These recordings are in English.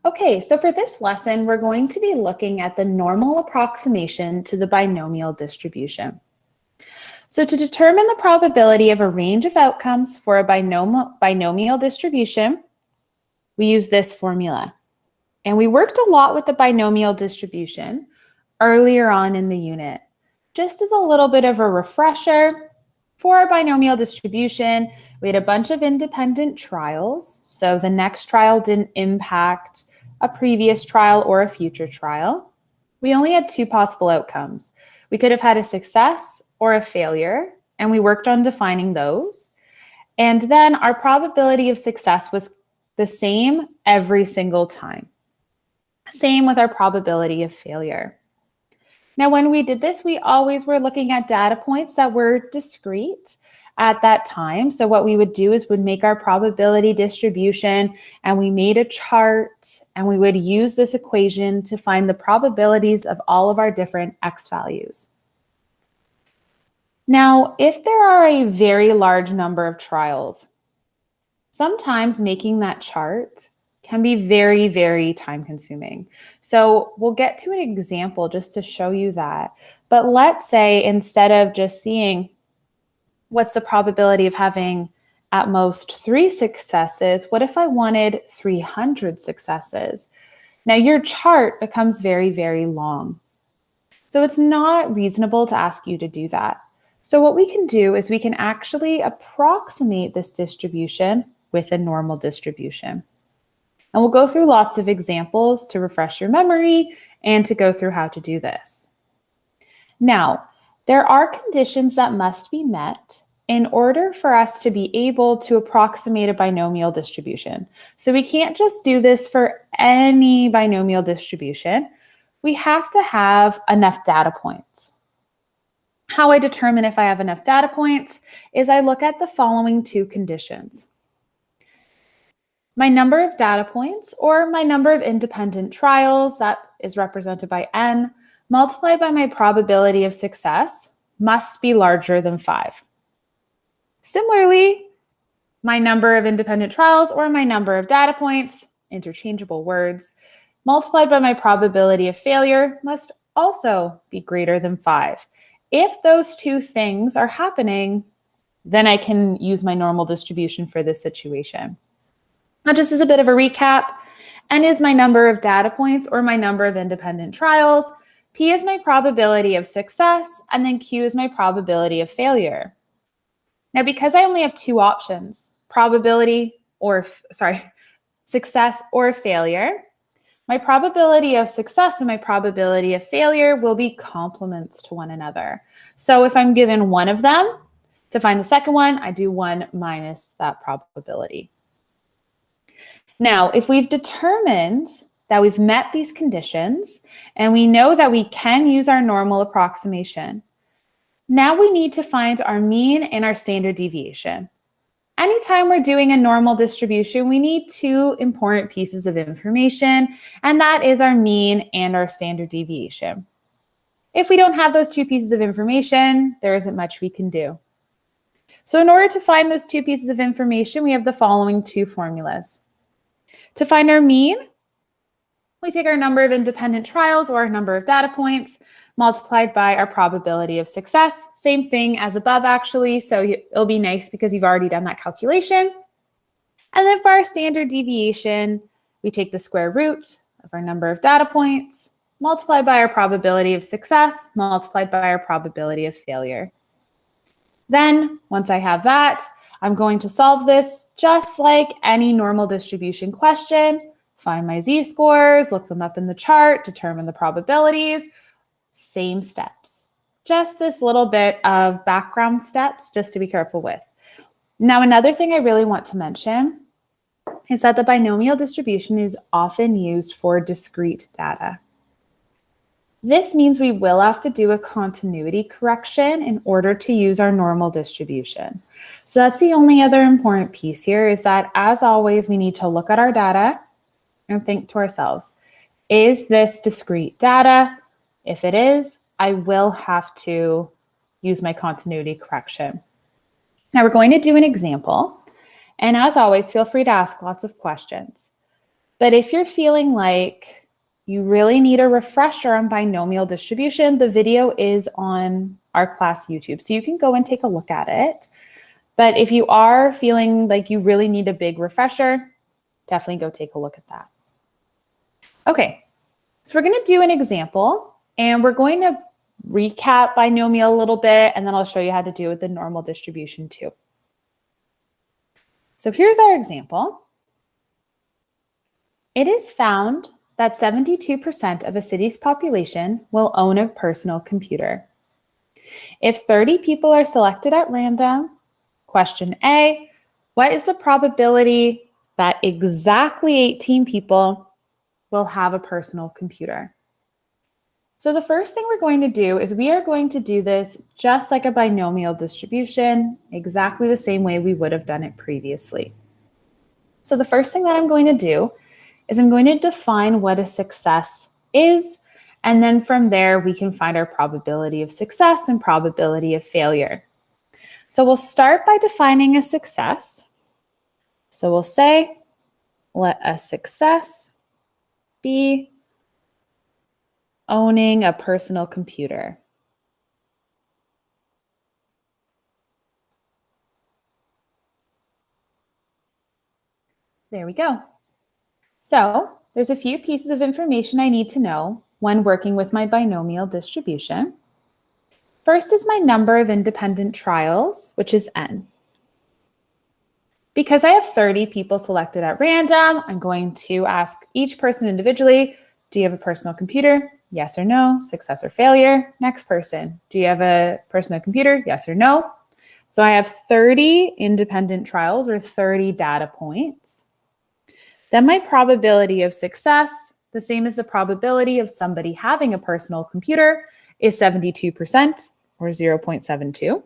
Okay, so for this lesson, we're going to be looking at the normal approximation to the binomial distribution. So to determine the probability of a range of outcomes for a binomial distribution, we use this formula. And we worked a lot with the binomial distribution earlier on in the unit. Just as a little bit of a refresher, for our binomial distribution, we had a bunch of independent trials. So the next trial didn't impact a previous trial or a future trial. We only had two possible outcomes. We could have had a success or a failure, and we worked on defining those. And then our probability of success was the same every single time. Same with our probability of failure. Now, when we did this, we always were looking at data points that were discrete at that time. So what we would do is would make our probability distribution, and we made a chart, and we would use this equation to find the probabilities of all of our different x values. Now, if there are a very large number of trials, sometimes making that chart can be very, very time consuming. So we'll get to an example just to show you that. But let's say instead of just seeing what's the probability of having at most 3 successes, what if I wanted 300 successes? Now your chart becomes very, very long. So it's not reasonable to ask you to do that. So what we can do is we can actually approximate this distribution with a normal distribution. And we'll go through lots of examples to refresh your memory and to go through how to do this. Now, there are conditions that must be met in order for us to be able to approximate a binomial distribution. So we can't just do this for any binomial distribution. We have to have enough data points. How I determine if I have enough data points is I look at the following two conditions. My number of data points, or my number of independent trials, that is represented by n, multiplied by my probability of success, must be larger than 5. Similarly, my number of independent trials, or my number of data points, interchangeable words, multiplied by my probability of failure must also be greater than 5. If those two things are happening, then I can use my normal distribution for this situation. Now, just as a bit of a recap, n is my number of data points or my number of independent trials, p is my probability of success, and then q is my probability of failure. Now, because I only have two options, success or failure, my probability of success and my probability of failure will be complements to one another. So if I'm given one of them, to find the second one, I do 1 minus that probability. Now, if we've determined that we've met these conditions and we know that we can use our normal approximation, now we need to find our mean and our standard deviation. Anytime we're doing a normal distribution, we need two important pieces of information, and that is our mean and our standard deviation. If we don't have those two pieces of information, there isn't much we can do. So in order to find those two pieces of information, we have the following two formulas. To find our mean, we take our number of independent trials or our number of data points multiplied by our probability of success. Same thing as above, actually. So it'll be nice because you've already done that calculation. And then for our standard deviation, we take the square root of our number of data points multiplied by our probability of success multiplied by our probability of failure. Then once I have that, I'm going to solve this just like any normal distribution question. Find my z-scores, look them up in the chart, determine the probabilities. Same steps. Just this little bit of background steps just to be careful with. Now, another thing I really want to mention is that the binomial distribution is often used for discrete data. This means we will have to do a continuity correction in order to use our normal distribution. So that's the only other important piece here, is that as always, we need to look at our data and think to ourselves, is this discrete data? If it is, I will have to use my continuity correction. Now we're going to do an example. And as always, feel free to ask lots of questions. But if you're feeling like you really need a refresher on binomial distribution, the video is on our class YouTube, so you can go and take a look at it. But if you are feeling like you really need a big refresher, definitely go take a look at that. Okay, so we're going to do an example, and we're going to recap binomial a little bit, and then I'll show you how to do it with the normal distribution too. So here's our example. It is found that 72% of a city's population will own a personal computer. If 30 people are selected at random, question A, what is the probability that exactly 18 people will have a personal computer? So the first thing we're going to do is we are going to do this just like a binomial distribution, exactly the same way we would have done it previously. So the first thing that I'm going to do is I'm going to define what a success is, and then from there we can find our probability of success and probability of failure. So we'll start by defining a success. So we'll say, let a success be owning a personal computer. There we go. So there's a few pieces of information I need to know when working with my binomial distribution. First is my number of independent trials, which is n. Because I have 30 people selected at random, I'm going to ask each person individually, do you have a personal computer? Yes or no, success or failure. Next person, do you have a personal computer? Yes or no. So I have 30 independent trials or 30 data points. Then my probability of success, the same as the probability of somebody having a personal computer, is 72% or 0.72.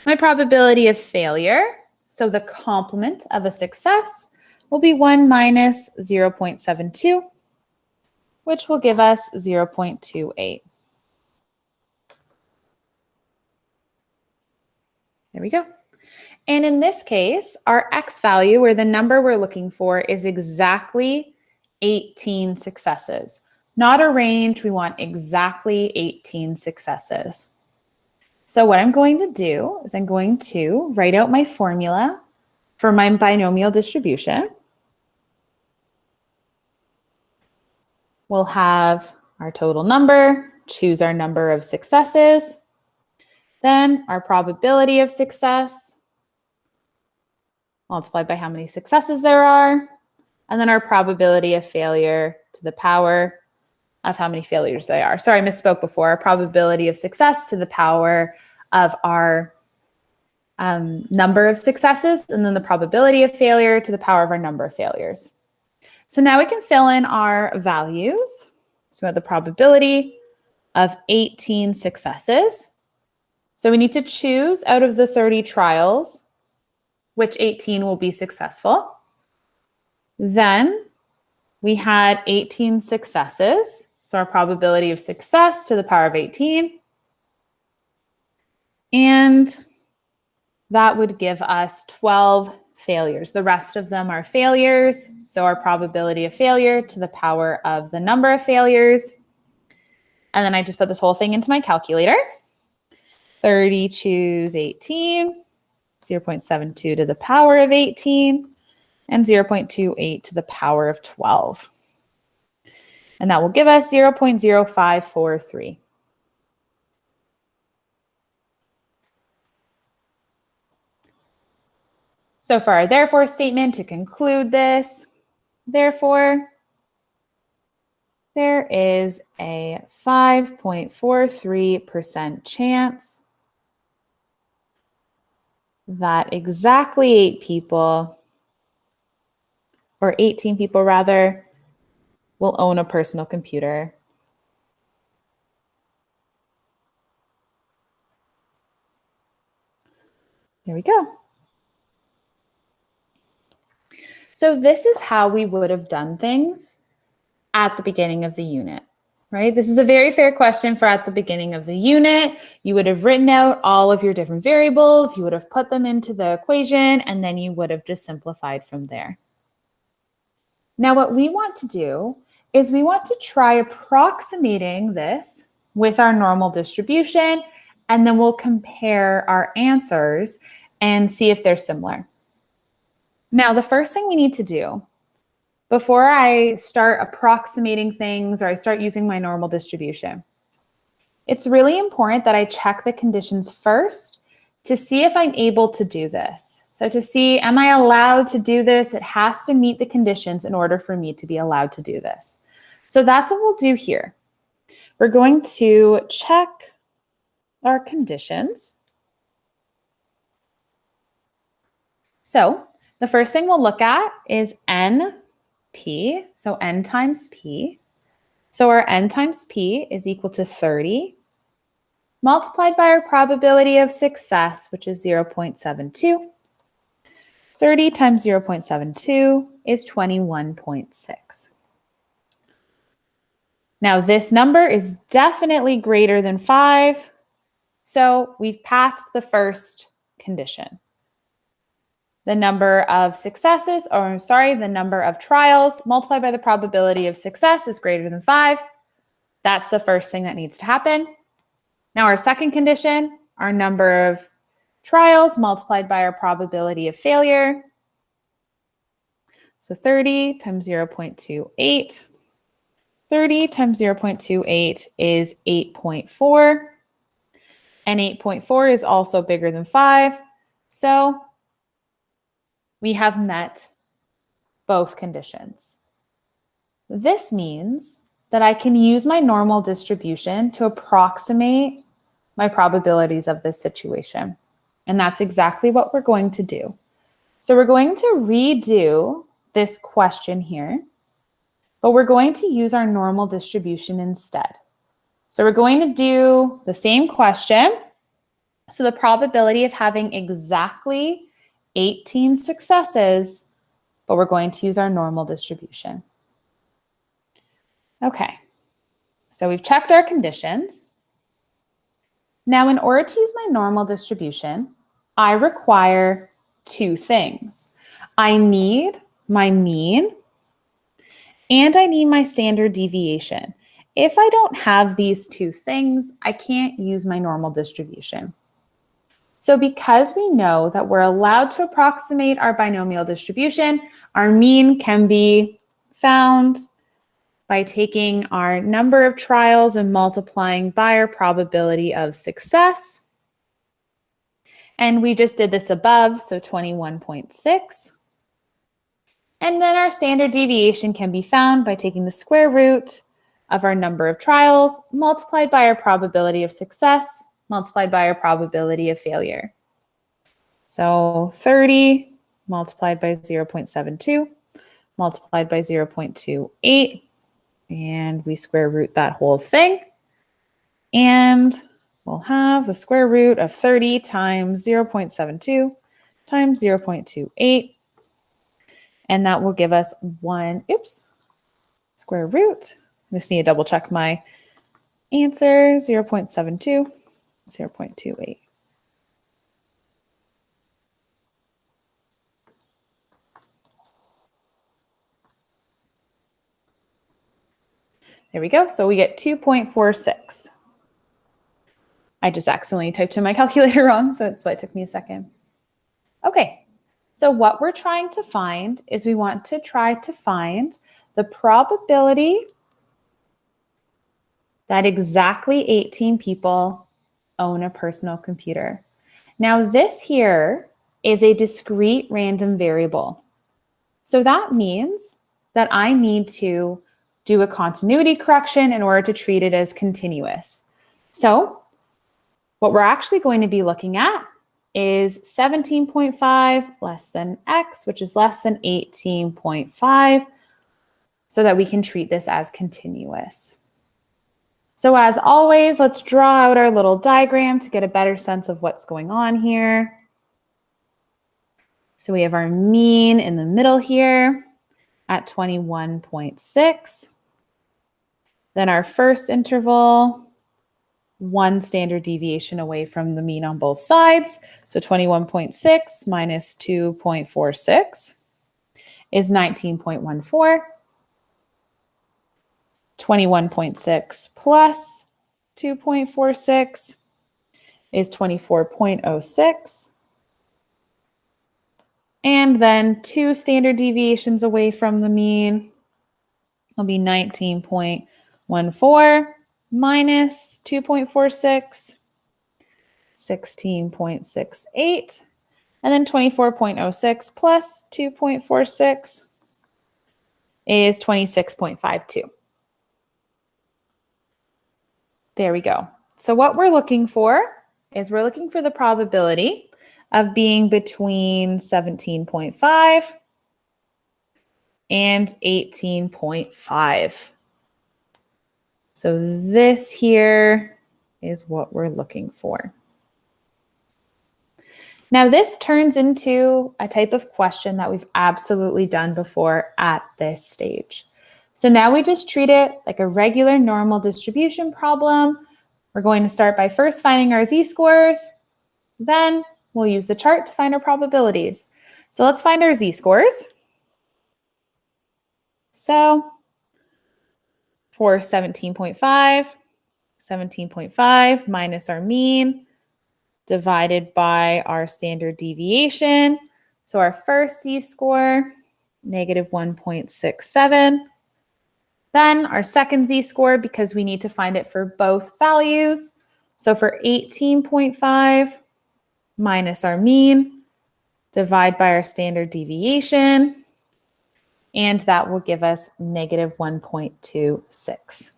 My probability of failure, so the complement of a success, will be 1 minus 0.72, which will give us 0.28. There we go. And in this case, our X value, or the number we're looking for, is exactly 18 successes. Not a range, we want exactly 18 successes. So what I'm going to do is I'm going to write out my formula for my binomial distribution. We'll have our total number, choose our number of successes, then our probability of success, multiplied by how many successes there are, and then our probability of failure to the power of how many failures there are. Sorry, I misspoke before. Our probability of success to the power of our number of successes, and then the probability of failure to the power of our number of failures. So now we can fill in our values. So we have the probability of 18 successes. So we need to choose out of the 30 trials which 18 will be successful. Then we had 18 successes. So our probability of success to the power of 18. And that would give us 12 failures. The rest of them are failures. So our probability of failure to the power of the number of failures. And then I just put this whole thing into my calculator. 30 choose 18. 0.72 to the power of 18, and 0.28 to the power of 12. And that will give us 0.0543. So for our therefore statement, to conclude this, therefore, there is a 5.43% chance that exactly 8 people, or 18 people rather, will own a personal computer. There we go. So this is how we would have done things at the beginning of the unit, right? This is a very fair question for at the beginning of the unit. You would have written out all of your different variables, you would have put them into the equation, and then you would have just simplified from there. Now, what we want to do is we want to try approximating this with our normal distribution, and then we'll compare our answers and see if they're similar. Now, the first thing we need to do before I start approximating things or I start using my normal distribution, it's really important that I check the conditions first to see if I'm able to do this. So to see, am I allowed to do this? It has to meet the conditions in order for me to be allowed to do this. So that's what we'll do here. We're going to check our conditions. So the first thing we'll look at is NP, so N times P. So our N times P is equal to 30 multiplied by our probability of success, which is 0.72. 30 times 0.72 is 21.6. Now this number is definitely greater than 5, so we've passed the first condition. The number of successes, or I'm sorry, the number of trials multiplied by the probability of success is greater than 5. That's the first thing that needs to happen. Now our second condition, our number of trials multiplied by our probability of failure. So 30 times 0.28. 30 times 0.28 is 8.4. And 8.4 is also bigger than 5. So we have met both conditions. This means that I can use my normal distribution to approximate my probabilities of this situation. And that's exactly what we're going to do. So we're going to redo this question here, but we're going to use our normal distribution instead. So we're going to do the same question. So the probability of having exactly 18 successes, but we're going to use our normal distribution. Okay, so we've checked our conditions. Now, in order to use my normal distribution, I require two things. I need my mean and I need my standard deviation. If I don't have these two things, I can't use my normal distribution. So because we know that we're allowed to approximate our binomial distribution, our mean can be found by taking our number of trials and multiplying by our probability of success. And we just did this above, so 21.6. And then our standard deviation can be found by taking the square root of our number of trials multiplied by our probability of success multiplied by our probability of failure. So 30 multiplied by 0.72 multiplied by 0.28. And we square root that whole thing. And we'll have the square root of 30 times 0.72 times 0.28. And that will give us square root. I just need to double check my answer, 0.72, 0.28. There we go. So we get 2.46. I just accidentally typed in my calculator wrong, so that's why it took me a second. Okay, so what we're trying to find is we want to try to find the probability that exactly 18 people own a personal computer. Now this here is a discrete random variable. So that means that I need to do a continuity correction in order to treat it as continuous. So what we're actually going to be looking at is 17.5 less than x, which is less than 18.5, so that we can treat this as continuous. So as always, let's draw out our little diagram to get a better sense of what's going on here. So we have our mean in the middle here at 21.6. Then our first interval, one standard deviation away from the mean on both sides. So 21.6 minus 2.46 is 19.14. 21.6 plus 2.46 is 24.06. And then 2 standard deviations away from the mean will be 19.14 minus 2.46, 16.68. And then 24.06 plus 2.46 is 26.52. There we go. So what we're looking for is we're looking for the probability of being between 17.5 and 18.5. So this here is what we're looking for. Now this turns into a type of question that we've absolutely done before at this stage. So now we just treat it like a regular normal distribution problem. We're going to start by first finding our z-scores, then we'll use the chart to find our probabilities. So let's find our z-scores. So for 17.5, 17.5 minus our mean divided by our standard deviation. So our first z-score, negative 1.67. Then our second z-score, because we need to find it for both values. So for 18.5 minus our mean, divide by our standard deviation, and that will give us negative 1.26.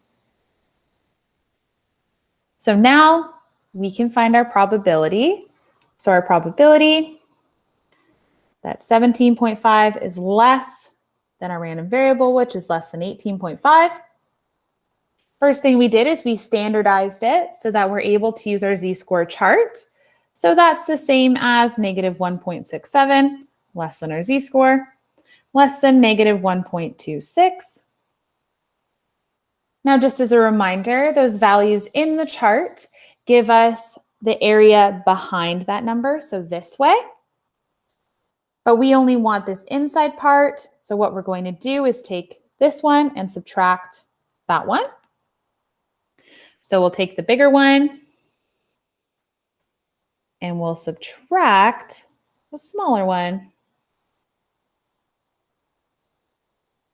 So now we can find our probability. So our probability that 17.5 is less than our random variable, which is less than 18.5. First thing we did is we standardized it so that we're able to use our z-score chart. So that's the same as negative 1.67, less than our z-score, less than negative 1.26. Now, just as a reminder, those values in the chart give us the area behind that number, so this way. But we only want this inside part, so what we're going to do is take this one and subtract that one. So we'll take the bigger one and we'll subtract the smaller one.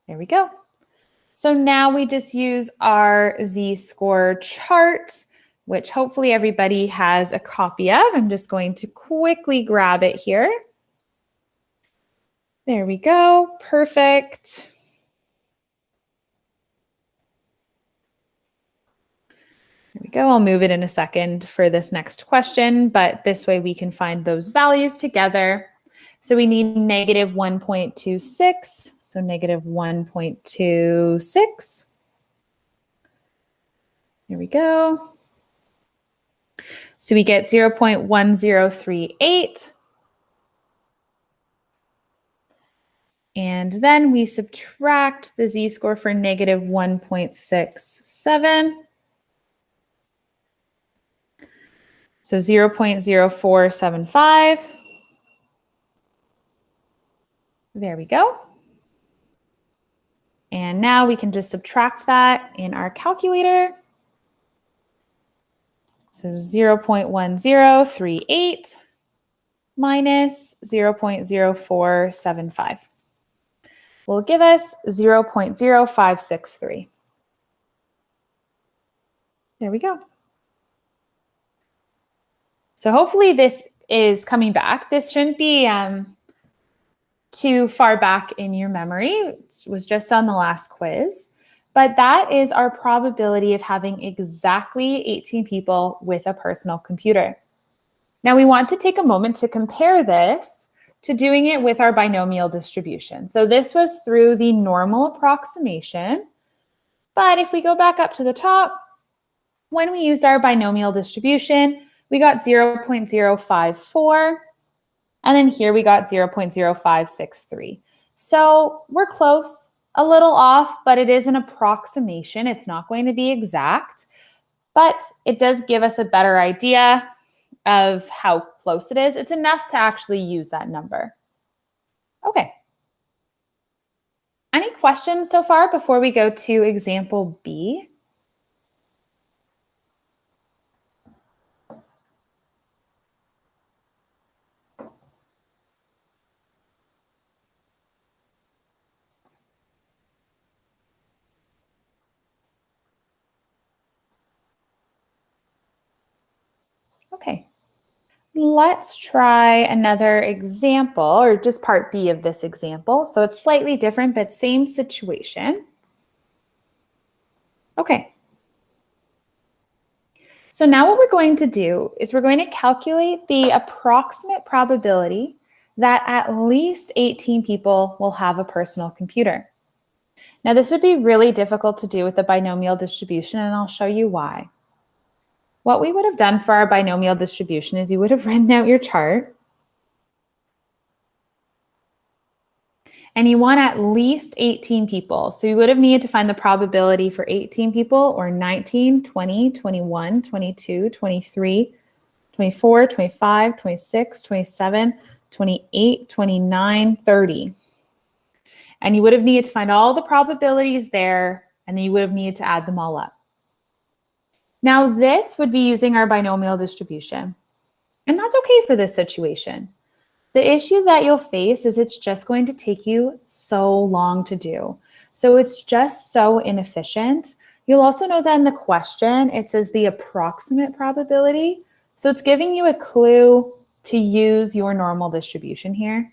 There we go. So now we just use our z-score chart, which hopefully everybody has a copy of. I'm just going to quickly grab it here. There we go. Perfect. There we go. I'll move it in a second for this next question, but this way we can find those values together. So we need negative 1.26, so negative 1.26. Here we go. So we get 0.1038. And then we subtract the z-score for negative 1.67. So 0.0475. There we go. And now we can just subtract that in our calculator. So 0.1038 minus 0.0475 will give us 0.0563. There we go. So hopefully this is coming back. This shouldn't be too far back in your memory. It was just on the last quiz. But that is our probability of having exactly 18 people with a personal computer. Now we want to take a moment to compare this to doing it with our binomial distribution. So this was through the normal approximation. But if we go back up to the top, when we used our binomial distribution, we got 0.054. And then here we got 0.0563. So we're close, a little off, but it is an approximation. It's not going to be exact, but it does give us a better idea of how close it is. It's enough to actually use that number. Okay. Any questions so far before we go to example B? Okay. Let's try another example, or just part B of this example. So it's slightly different, but same situation. Okay. So now what we're going to do is we're going to calculate the approximate probability that at least 18 people will have a personal computer. Now this would be really difficult to do with the binomial distribution, and I'll show you why. What we would have done for our binomial distribution is you would have written out your chart, and you want at least 18 people. So you would have needed to find the probability for 18 people, or 19, 20, 21, 22, 23, 24, 25, 26, 27, 28, 29, 30. And you would have needed to find all the probabilities there, and then you would have needed to add them all up. Now this would be using our binomial distribution, and that's okay for this situation. The issue that you'll face is it's just going to take you so long to do. So it's just so inefficient. You'll also know that in the question, it says the approximate probability. So it's giving you a clue to use your normal distribution here.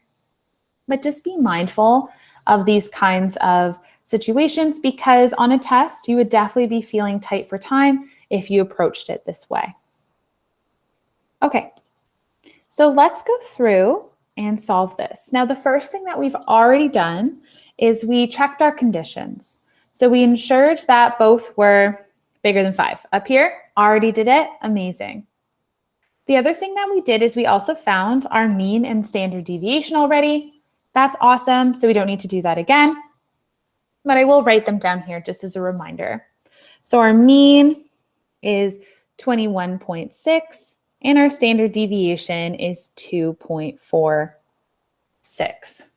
But just be mindful of these kinds of situations, because on a test, you would definitely be feeling tight for time if you approached it this way. Okay, so let's go through and solve this. Now, the first thing that we've already done is we checked our conditions. So we ensured that both were bigger than 5. Up here, already did it, amazing. The other thing that we did is we also found our mean and standard deviation already. That's awesome, so we don't need to do that again, but I will write them down here just as a reminder. So our mean is 21.6, and our standard deviation is 2.46.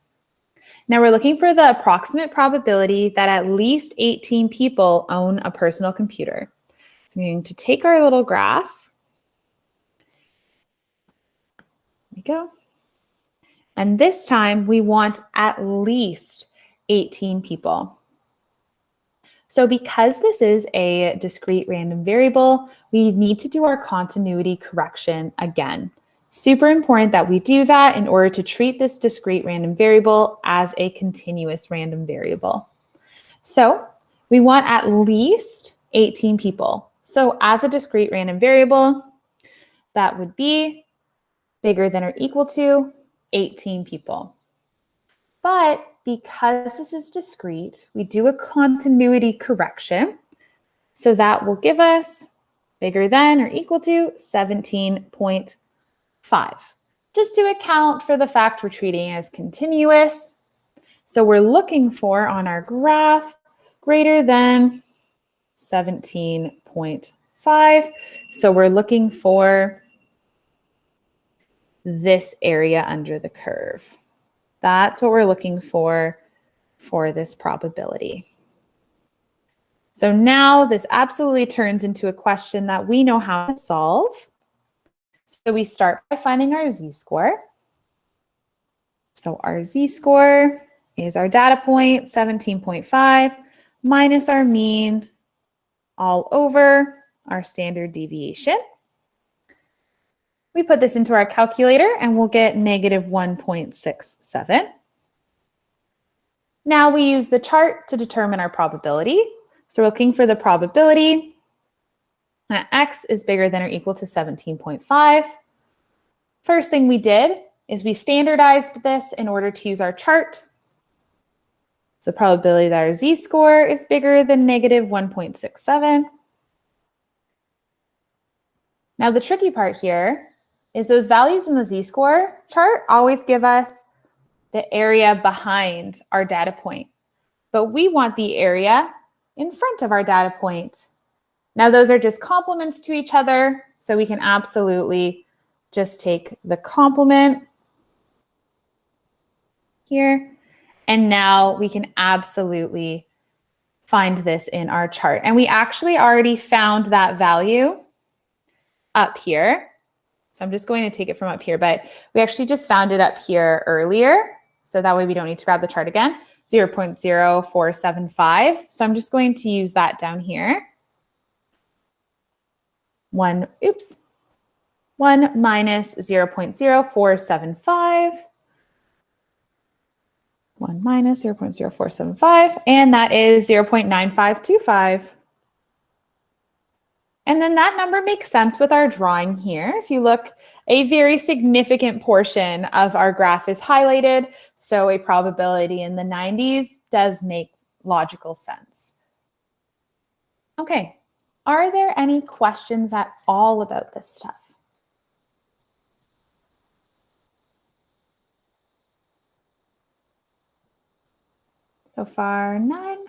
Now we're looking for the approximate probability that at least 18 people own a personal computer. So I'm going to take our little graph. There we go. And this time we want at least 18 people. So because this is a discrete random variable, we need to do our continuity correction again. Super important that we do that in order to treat this discrete random variable as a continuous random variable. So we want at least 18 people. So as a discrete random variable, that would be bigger than or equal to 18 people. But because this is discrete, we do a continuity correction. So that will give us bigger than or equal to 17.5. Just to account for the fact we're treating it as continuous. So we're looking for on our graph greater than 17.5. So we're looking for this area under the curve. That's what we're looking for this probability. So now this absolutely turns into a question that we know how to solve. So we start by finding our z-score. So our z-score is our data point, 17.5, minus our mean all over our standard deviation. We put this into our calculator and we'll get negative 1.67. Now we use the chart to determine our probability. So we're looking for the probability that x is bigger than or equal to 17.5. First thing we did is we standardized this in order to use our chart. So the probability that our z-score is bigger than negative 1.67. Now the tricky part here is those values in the z-score chart always give us the area behind our data point, but we want the area in front of our data point. Now those are just complements to each other, so we can absolutely just take the complement here And now we can absolutely find this in our chart. And we actually already found that value up here. So I'm just going to take it from up here, but we actually just found it up here earlier. So that way we don't need to grab the chart again, 0.0475. So I'm just going to use that down here. 1 minus 0.0475. 1 minus 0.0475, and that is 0.9525. And then that number makes sense with our drawing here. If you look, a very significant portion of our graph is highlighted, so a probability in the 90s does make logical sense. Okay, are there any questions at all about this stuff? So far, none.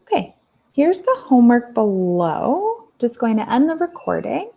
Okay, here's the homework below. Just going to end the recording.